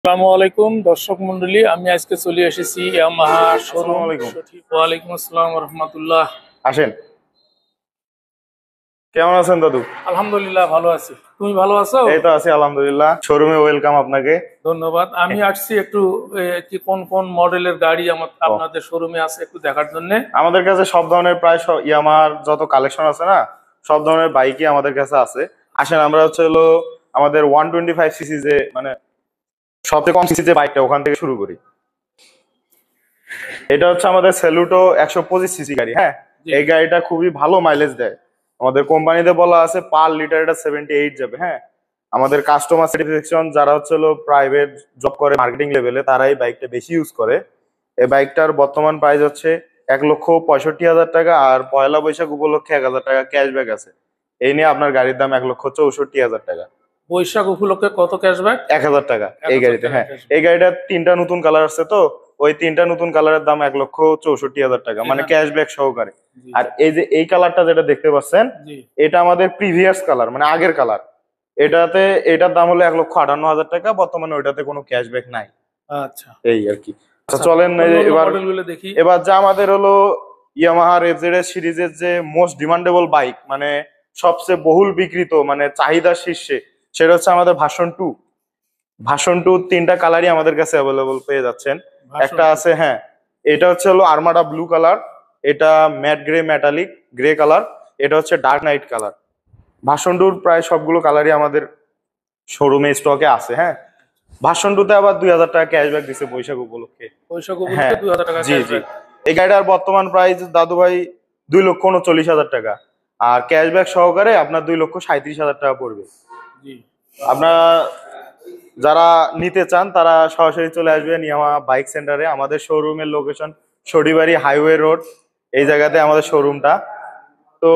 আসসালামু আলাইকুম দর্শক মন্ডলী, আমি আজকে চলে এসেছি ইয়ামাহা শোরুম। আসসালামু আলাইকুম। ওয়ালাইকুম আসসালাম ওয়া রাহমাতুল্লাহ। আসেন, কেমন আছেন দাদু? আলহামদুলিল্লাহ ভালো আছি, তুমি ভালো আছো? এই তো আছি আলহামদুলিল্লাহ। শোরুমে ওয়েলকাম আপনাকে। ধন্যবাদ। আমি আসছি একটু কি কোন কোন মডেলের গাড়ি ও, আপনাদের শোরুমে আছে একটু দেখার জন্য। আমাদের কাছে সব ধরনের প্রায় ইয়ামাহার যত কালেকশন আছে না, সব ধরনের বাইকই আমাদের কাছে আছে। আসেন, আমরা হলো আমাদের 125 সিসি যে মানে সবচেয়ে কম সিসি যে বাইকটা, ওখান থেকে শুরু করি। এটা হচ্ছে আমাদের সেলুটো 125 সিসি গাড়ি। হ্যাঁ, জি। এই গাড়িটা খুবই ভালো মাইলেজ দেয়। আমাদের কোম্পানিতে বলা আছে পার লিটার এটা 78 যাবে। হ্যাঁ, আমাদের কাস্টমার স্যাটিসফ্যাকশন যারা হলো প্রাইভেট জব করে মার্কেটিং লেভেলে, তারা এই বাইকটা বেশি ইউজ করে। এই বাইকটার বর্তমান প্রাইস হচ্ছে 1,65,000 টাকা, আর পয়লা বৈশাখ উপলক্ষে 1,000 টাকা ক্যাশব্যাক আছে। এই নিয়ে আপনার গাড়ির দাম 1,64,000 টাকা। বৈশাখ উপলক্ষে কত ক্যাশব্যাক? 1,000 টাকা এই 1000 গাড়িতে। টাকা হ্যাঁ, ক্যাশব্যাক। এই গাড়িটার 3টা নতুন কালার আছে, তো ওই 3টা নতুন কালারের দাম 1,64,000 টাকা, মানে ক্যাশব্যাক সহকারে। জি আর এই যে এই কালারটা যেটা দেখতে পাচ্ছেন, জি। এটা আমাদের প্রিভিয়াস কালার, মানে আগের কালার। এটার দাম হলো 1,58,000 টাকা। বর্তমানে ওইটাতে কোনো ক্যাশব্যাক নাই। আচ্ছা এই আর কি। আচ্ছা, আচ্ছা, চলেন অন্য অন্য এবার। মডেলগুলো দেখি। এবার যা আমাদের হলো ইয়ামাহার এফজেড সিরিজের যে মোস্ট ডিমান্ডেবল বাইক, মানে সবচেয়ে বহুল বিক্রিত, মানে চাহিদা শীর্ষে, সেটা হচ্ছে আমাদের ভার্সন 2। ভার্সন 2 3টা কালারই আমাদের কাছে অ্যাভেলেবল পেয়ে যাচ্ছেন। ভার্সন একটা 2। আছে, হ্যাঁ, এটা হলো আর্মাডা ব্লু কালার, এটা mat grey metallic grey colour, এটা হচ্ছে ডার্ক নাইট কালার। ভার্সন 2 প্রায় সবগুলো কালারই আমাদের শোরুমে স্টকে আছে। হ্যাঁ, ভার্সন 2তে আবার 2,000 টাকা ক্যাশব্যাক দিছে বৈশাখ উপলক্ষে। বৈশাখ হ্যাঁ, উপলক্ষে 2000 টাকা জি জি। ক্যাশব্যাক। এই গাড়িটার বর্তমান প্রাইস দাদু ভাই 2,39,000 টাকা, আর ক্যাশব্যাক সহকারে আপনার 2,37,000 টাকা পড়বে। জি। আপনার যারা নিতে চান তারা সরাসরি চলে আসবেন ইয়ামাহা বাইক সেন্টারে। আমাদের শোরুমের লোকেশন শরিবাড়ি হাইওয়ে রোড, এই জায়গাতে আমাদের শোরুমটা। তো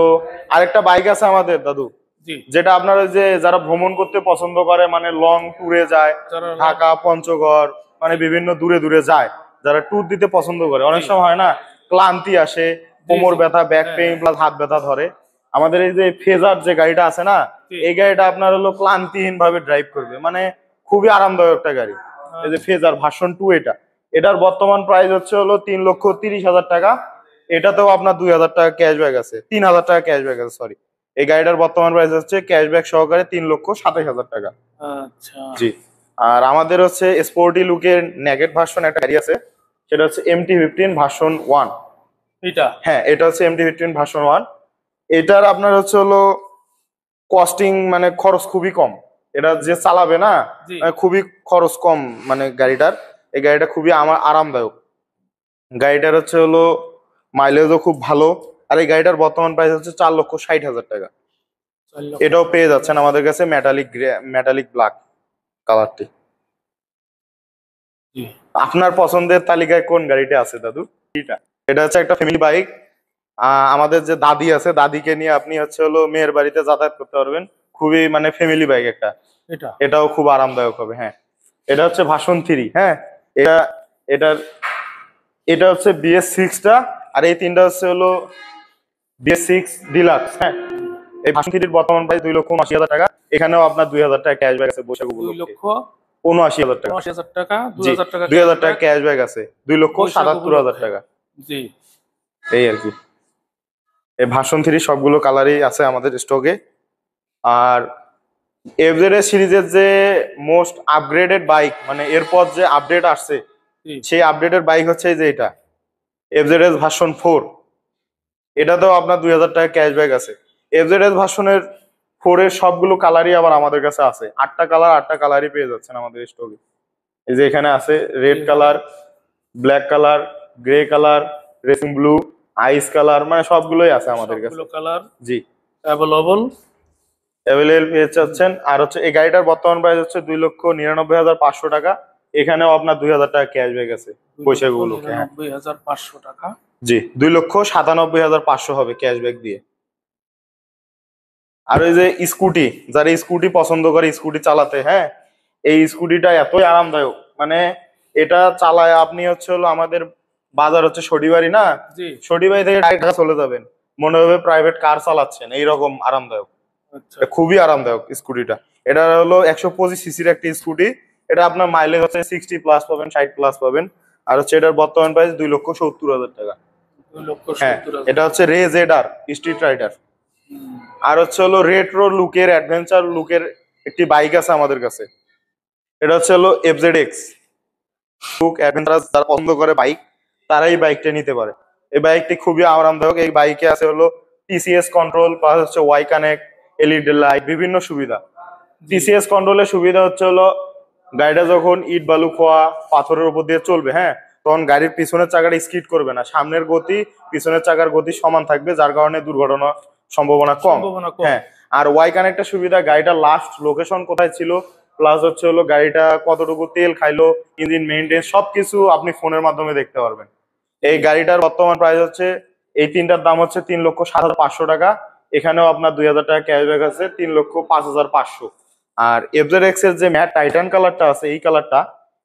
আরেকটা বাইক আছে আমাদের দাদু, জি। যেটা আপনারা যে যারা ভ্রমণ করতে পছন্দ করে, মানে লং ট্যুরে যায়, যারা ঢাকা পঞ্চগড়, মানে বিভিন্ন দূরে দূরে যায়, যারা ট্যুর দিতে পছন্দ করে, অনেক জি। সময় হয় না ক্লান্তি আসে, কোমর জি। ব্যথা, ব্যাক হ্যাঁ, পেইন হ্যাঁ। প্লাস হাত ব্যথা ধরে, আমাদের এই যে ফেজার যে গাড়িটা আছে না, জি। এই গাড়িটা আপনার হলো ক্লান্তিহীন ভাবে ড্রাইভ করবে, মানে খুবই আরামদায়ক একটা গাড়ি। এই যে ফেজার ভার্সন 2, এটার বর্তমান প্রাইস হলো 3,30,000 টাকা। এটাতেও আপনার 2,000 টাকা ক্যাশব্যাক আছে, 3,000 টাকা ক্যাশব্যাক আছে, সরি। এই গাড়িটার বর্তমান প্রাইস হচ্ছে ক্যাশব্যাক সহকারে 3,27,000 টাকা। আচ্ছা। জি। আর আমাদের হচ্ছে স্পোর্টি লুকের নেগেট ভার্সন একটা গাড়ি আছে, সেটা হচ্ছে MT-15 ভার্সন 1। এটা হ্যাঁ, এটা হচ্ছে MT-15 ভার্সন 1। এটার আপনার হলো কস্টিং, মানে খরচ খুবই কম। এটা যে চালাবে না, জি। মানে খুবই খরচ কম, মানে গাড়িটার। এই গাড়িটা খুবই আমার আরামদায়ক। গাড়িটার হলো মাইলেজও খুব ভালো। আর এই গাড়িটার বর্তমান প্রাইস হচ্ছে 4,60,000 টাকা। 4 লক্ষ এটাও টাকা। পেয়ে যাচ্ছেন আমাদের কাছে মেটালিক গ্রে, মেটালিক ব্ল্যাক কালারটি। জি। আপনার পছন্দের তালিকায় কোন গাড়িটা আছে দাদু? এটা হচ্ছে একটা ফ্যামিলি বাইক। আমাদের যে দাদি আছে, দাদিকে নিয়ে আপনি হলো মেয়ের বাড়িতে যাতায়াত করতে পারবেন। খুবই মানে ফ্যামিলি বাইক একটা। এটা এটাও খুব আরামদায়ক হবে। হ্যাঁ, এটা হচ্ছে ভার্সন 3। হ্যাঁ, এটা এটার এটা হচ্ছে BS6টা, আর এই 3টা হলো BS6 ডিলাক্স। হ্যাঁ, এই ভার্সন 3-র বর্তমান প্রাইস 2,79,000 টাকা। এখানেও আপনার 2,000 টাকা ক্যাশব্যাক আছে বৈশাখ 2 উপলক্ষে। লক্ষ 79,000 টাকা। 79,000 টাকা, জি, 2000 টাকা 2,000 টাকা ক্যাশব্যাক ক্যাশব্যাক আছে, বৈশাখ 2,77,000 উপলক্ষে। টাকা। জি। এই আর কি। এই ভার্সন 3 সবগুলো কালারই আছে আমাদের স্টকে। আর এফজেড সিরিজের যে মোস্ট আপগ্রেডেড বাইক, মানে এরপর যে আপডেট আসছে, জি। সেই আপডেটের বাইক হচ্ছে এই যে এটা FZS ভার্সন 4। এটাতেও আপনার 2,000 টাকা ক্যাশব্যাক আছে। FZS ভার্সনের 4-এর সবগুলো কালারই আবার আমাদের কাছে আছে। 8টা কালারই পেয়ে যাচ্ছেন আমাদের স্টকে। এই যে এখানে আছে red colour, black colour, grey colour, racing blue, ice colour, মানে সবগুলোই আছে আমাদের কাছে। সবগুলো কালার জি, অ্যাভেলেবল। অ্যাভেলেবল পেয়ে যাচ্ছেন। আর হচ্ছে এই গাড়িটার বর্তমান প্রাইস হচ্ছে 2,99,500 টাকা। এখানেও আপনার 2,000 টাকা ক্যাশব্যাক আছে বৈশাখ উপলক্ষে। হ্যাঁ, 2,99,500 টাকা। জি, 2,97,500 হবে ক্যাশব্যাক দিয়ে। আর ওই যে স্কুটি, যারা স্কুটি পছন্দ করে স্কুটি চালাতে, হ্যাঁ, এই স্কুটিটা এতই আরামদায়ক, মানে এটা চালায় আপনি হলো আমাদের বাজার হচ্ছে শরিবাড়ি না, জি। শরিবাড়ি থেকে ডাইরেক্ট ঢাকা চলে যাবেন, মনে হবে প্রাইভেট কার চালাচ্ছেন, এইরকম আরামদায়ক। আচ্ছা। এটা খুবই আরামদায়ক স্কুটিটা। এটা হলো 125 সিসির একটা স্কুটি। এটা আপনার মাইলেজ হচ্ছে 60+ পাবেন, 60+ পাবেন। আর হচ্ছে এটার বর্তমান প্রাইস 2,70,000 টাকা। 2,70,000 হ্যাঁ, এটা হচ্ছে রে জেড স্ট্রিট রাইডার। আর হচ্ছে হলো রেট্রো লুকের অ্যাডভেঞ্চার লুকের একটি বাইক আছে আমাদের কাছে। এটা হচ্ছে হলো FZX লুক অ্যাডভেঞ্চারাস, যারা পছন্দ করে বাইক তারা এই বাইকটা নিতে পারে। এই বাইকটি খুবই আরামদায়ক। এই বাইকে আছে হলো TCS কন্ট্রোল প্লাস হচ্ছে ওয়াই কানেক্ট, LED লাইট, বিভিন্ন সুবিধা। TCS কন্ট্রোলের সুবিধা হচ্ছে হলো গাড়িটা যখন ইট বালু খোয়া পাথরের উপর দিয়ে চলবে, হ্যাঁ, তখন গাড়ির পিছনের চাকাটা স্কিড করবে না, সামনের গতি পিছনের চাকার গতি সমান থাকবে, যার কারণে দুর্ঘটনার সম্ভাবনা কম। হ্যাঁ, আর ওয়াই কানেক্টের সুবিধা, গাড়িটা লাস্ট লোকেশন কোথায় ছিল প্লাস হচ্ছে হলো গাড়িটা কতটুকু তেল খাইলো, ইঞ্জিন মেইনটেন্স সবকিছু আপনি ফোনের মাধ্যমে দেখতে পারবেন। এই গাড়িটার বর্তমান প্রাইস হচ্ছে, এই তিনটার দাম হচ্ছে 3,07,500 টাকা। এখানেও আপনার 2,000 টাকা ক্যাশব্যাক আছে, 3,05,500। আর FZX এর যে ম্যাট টাইটান কালারটা আছে, এই কালারটা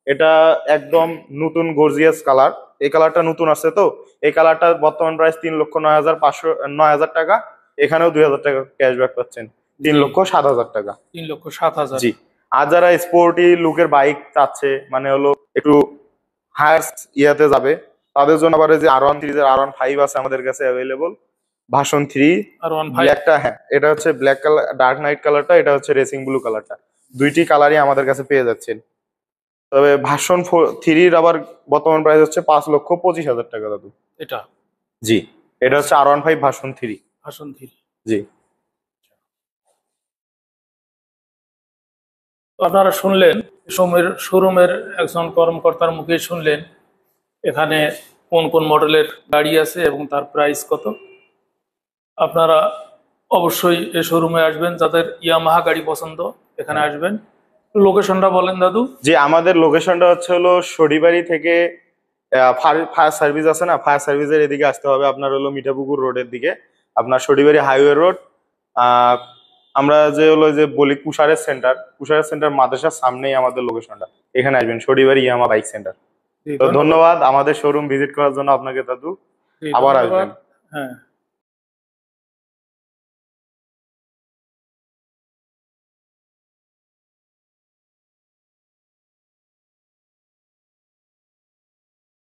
এটা একদম নতুন গর্জিয়াস কালার। এই কালারটা নতুন আছে, তো এই কালারটার বর্তমান প্রাইস 3,09,500 টাকা। এখানেও 2,000 টাকা ক্যাশব্যাক পাচ্ছেন, 3,07,000 টাকা। 3,07,000। জি। আর যারা স্পোর্টি লুকের বাইক চাচ্ছে, মানে হলো একটু হায়ার ইয়াতে যাবে, তাদের জন্য আবার এই যে R1 সিরিজের R15 আছে আমাদের কাছে অ্যাভেলেবল। ভার্সন 3 R15 ব্ল্যাকটা, হ্যাঁ, এটা হচ্ছে ব্ল্যাক কালার, ডার্ক নাইট কালারটা, এটা হচ্ছে রেসিং ব্লু কালারটা। দুইটি কালারই আমাদের কাছে পেয়ে যাচ্ছেন। তবে ভার্সন 3 আবার বর্তমান প্রাইস হচ্ছে 5,25,000 টাকা দাদু। এটা জি, এটা হচ্ছে R15 ভার্সন 3। ভার্সন 3। জি। তো আপনারা শুনলেন শোরুমের একজন কর্মকর্তার মুখে শুনলেন এখানে কোন কোন মডেলের গাড়ি আছে এবং তার প্রাইস কত। আপনারা অবশ্যই এই শোরুমে আসবেন, যাদের ইয়ামাহা গাড়ি পছন্দ এখানে আসবেন। লোকেশনটা বলেন দাদু। যে আমাদের লোকেশনটা হচ্ছে হলো সরিবাড়ি থেকে ফায়ার সার্ভিস আছে না, ফায়ার সার্ভিসের এদিকে আসতে হবে আপনার, হলো মিঠাপুকুর রোডের দিকে, আপনার সরিবাড়ি হাইওয়ে রোড। আমরা যে হলো যে বলি কুষারের সেন্টার মাদ্রাসার সামনেই আমাদের লোকেশনটা। এখানে আসবেন, সরিবাড়ি ইয়ামা বাইক সেন্টার। তো ধন্যবাদ আমাদের শোরুম ভিজিট করার জন্য আপনাকে দাদু। আবার আসবেন। হ্যাঁ।